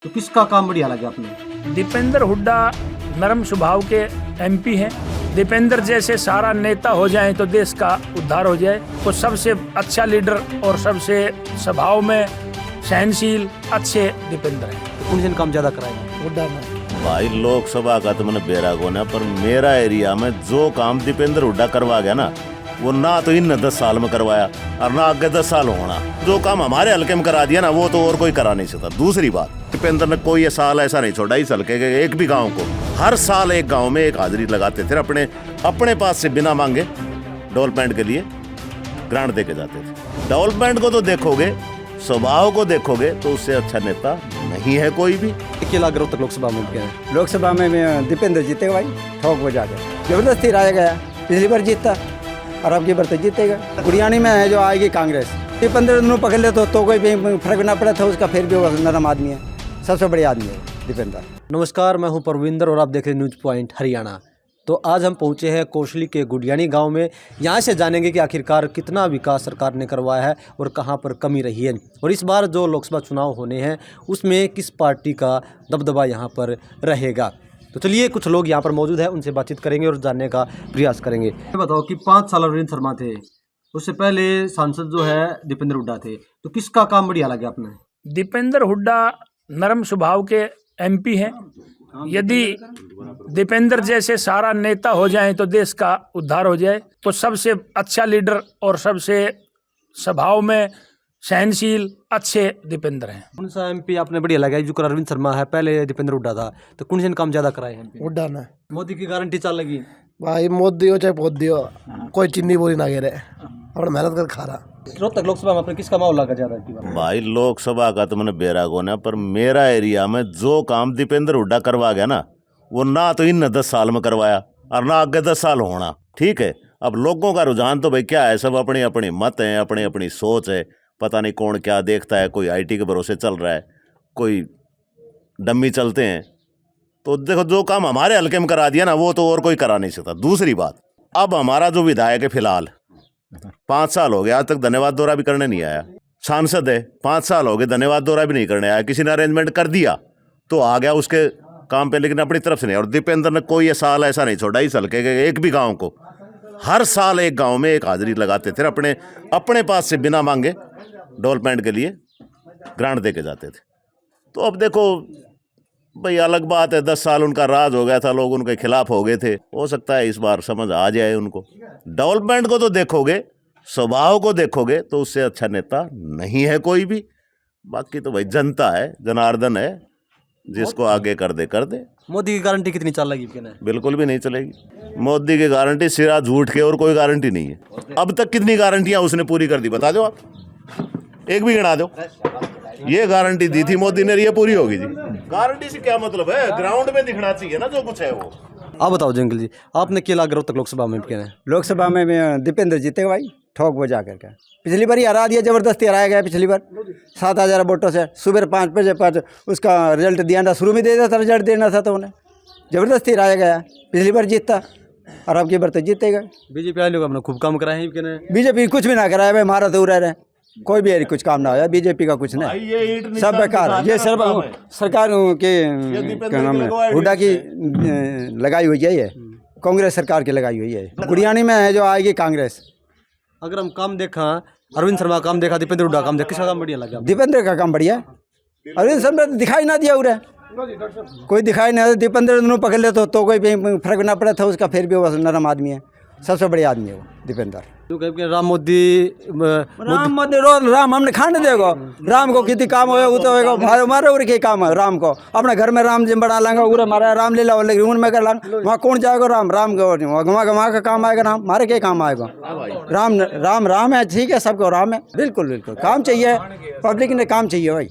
तो किसका काम बढ़िया लगे आपने? दीपेंद्र हुड्डा नरम स्वभाव के एमपी हैं। दीपेंद्र जैसे सारा नेता हो जाए तो देश का उद्धार हो जाए। तो सबसे अच्छा लीडर और सबसे स्वभाव में सहनशील अच्छे दीपेंद्र हैं। तो कौन से काम ज्यादा कराएगा? हुड्डा में भाई लोकसभा का तो मैंने बेरा को ना, पर मेरा एरिया में जो काम दीपेंद्र हुड्डा करवा गया ना, वो ना तो इन 10 साल में करवाया और ना आगे 10 साल होना। जो काम हमारे हल्के में करा दिया ना, वो तो और कोई करा नहीं सकता। दूसरी बात, दीपेंद्र ने कोई ये साल ऐसा नहीं छोड़ा इस हल्के के एक भी गांव को। हर साल एक गांव में एक हाजिरी लगाते थे, अपने पास से बिना मांगे डेवलपमेंट के लिए ग्रांट दे के जाते थे। डेवलपमेंट को तो देखोगे, स्वभाव को देखोगे तो उससे अच्छा नेता नहीं है कोई भी। अकेला ग्रोह तक लोकसभा में क्या है? लोकसभा में दीपेंद्र जीतेगा भाई, ठोक बजा के जबरदस्ती राया गया। पिछली बार जीता और अब की बार तो जीतेगा। गुड़ियानी में है जो आएगी कांग्रेस। दीपेंद्र दिनों पकड़ ले तो कोई भी फर्क ना पड़ा था उसका, फिर भी वो नरम आदमी है, सबसे बड़े आदमी है दीपेंद्र। नमस्कार, मैं हूं परविंदर और आप देख रहे हैं न्यूज़ पॉइंट हरियाणा। तो आज हम पहुंचे हैं कोसली के गुड़ियानी गांव में। यहां से जानेंगे कि आखिरकार कितना विकास सरकार ने करवाया है और कहां पर कमी रही है, और इस बार जो लोकसभा चुनाव होने हैं उसमें किस पार्टी का दबदबा यहां पर रहेगा। तो चलिए, कुछ लोग यहाँ पर मौजूद हैं, उनसे बातचीत करेंगे और जानने का प्रयास करेंगे। ये बताओ कि 5 साल वीरेंद्र शर्मा थे, उससे पहले सांसद जो है दीपेंद्र हुड्डा थे, तो किसका काम बढ़िया लगे आपने? दीपेंद्र हुड्डा नरम स्वभाव के एमपी हैं। यदि दीपेंद्र जैसे सारा नेता हो जाए तो देश का उद्धार हो जाए। तो सबसे अच्छा लीडर और सबसे स्वभाव में सहनशील अच्छे दीपेंद्र हैं। कौन सा एमपी आपने बढ़िया लगा? जो अरविंद शर्मा है, पहले दीपेंद्र हुड्डा था, तो कौन से काम ज्यादा कराए हैं? हुड्डा ने मोदी की गारंटी चल लगी भाई, मोदी हो चाहे पोदी हो, कोई चिन्नी बोली ना गिरे, और मेहनत कर खा रहा। रोहतक लोकसभा में अपने किसका माहौल लगा ज्यादा की बात? भाई लोकसभा का तो मैंने बेरा को ना, पर मेरा एरिया में जो काम दीपेंद्र हुड्डा करवा गया ना, वो ना तो इन 10 साल में करवाया और ना आगे 10 साल होना। ठीक है, अब लोगों का रुझान तो भाई क्या है, सब अपनी अपनी मत है, अपनी अपनी सोच है। पता नहीं कौन क्या देखता है, कोई आईटी के भरोसे चल रहा है, कोई डम्मी चलते हैं। तो देखो, जो काम हमारे हल्के में करा दिया ना, वो तो और कोई करा नहीं सकता। दूसरी बात, अब हमारा जो विधायक है फिलहाल 5 साल हो गया, आज तक धन्यवाद दौरा भी करने नहीं आया। सांसद है, 5 साल हो गए, धन्यवाद दौरा भी नहीं करने आया। किसी ने अरेंजमेंट कर दिया तो आ गया उसके काम पे, लेकिन अपनी तरफ से नहीं। और दीपेंद्र ने कोई ये साल ऐसा नहीं छोड़ा इस हल्के के एक भी गांव को। हर साल एक गांव में एक हाजिरी लगाते थे, अपने पास से बिना मांगे डेवलपमेंट के लिए ग्रांट दे के जाते थे। तो अब देखो भाई, अलग बात है, 10 साल उनका राज हो गया था, लोग उनके खिलाफ हो गए थे। हो सकता है इस बार समझ आ जाए उनको। डेवलपमेंट को तो देखोगे, स्वभाव को देखोगे तो उससे अच्छा नेता नहीं है कोई भी। बाकी तो भाई जनता है, जनार्दन है, जिसको आगे कर दे। मोदी की गारंटी कितनी चल लगी? बिल्कुल भी नहीं चलेगी। मोदी की गारंटी सिरा झूठ के, और कोई गारंटी नहीं है। अब तक कितनी गारंटियां उसने पूरी कर दी बता दो आप, एक भी गिना दो। ये गारंटी दी थी मोदी ने, ये पूरी होगी जी। गारंटी से क्या मतलब है? ग्राउंड में दिखना चाहिए ना जो कुछ है वो। आप बताओ जंगल जी, आपने केला ग्रोह तक लोकसभा में क्या है? लोकसभा में दीपेंद्र जीतेगा भाई, ठोक बजा करके। पिछली बार ही हरा दिया, जबरदस्ती हराया गया पिछली बार 7,000 वोटों से। सुबह 5 बजे 5 उसका रिजल्ट दिया था, शुरू में दे दिया था, रिजल्ट देना था तो उन्हें जबरदस्ती हराया गया। पिछली बार जीतता और अब की बार तो जीतेगा। बीजेपी वाले लोग अपना खूब काम कराए हैं। बीजेपी कुछ भी ना कराया भाई, मारा तो रहे, कोई भी कुछ काम ना होया बीजेपी का, कुछ नहीं, सब बेकार। ये सब सरकार के क्या नाम है, हुड्डा की लगाई हुई है, ये कांग्रेस सरकार की लगाई हुई है। गुड़ियानी में है जो आएगी कांग्रेस। अगर हम काम देखा, अरविंद शर्मा काम देखा, दीपेंद्र हुड्डा काम देखा, किसका काम बढ़िया लगा? दीपेंद्र का काम बढ़िया है। अरविंद शर्मा दिखाई ना दिया उरे, कोई दिखाई नहीं। दीपेंद्र दिनों पकड़ ले तो कोई भी फर्क ना पड़ा था उसका, फिर भी वो नरम आदमी है, सबसे बड़े आदमी है वो दीपेंद्र। राम मोदी राम हमने खाने देगा। राम को कितनी काम होगा, वो तो हमारे उरे के काम है। राम को अपने घर में राम जी बना लेंगे, उरे हमारा राम लीला हो, लेकिन उनमें कर लेंगे, वहाँ कौन जाएगा? राम को वहाँ का काम आएगा, राम हमारे के काम आएगा? राम है, ठीक है, सबको राम है, बिल्कुल काम चाहिए, पब्लिक ने काम चाहिए भाई।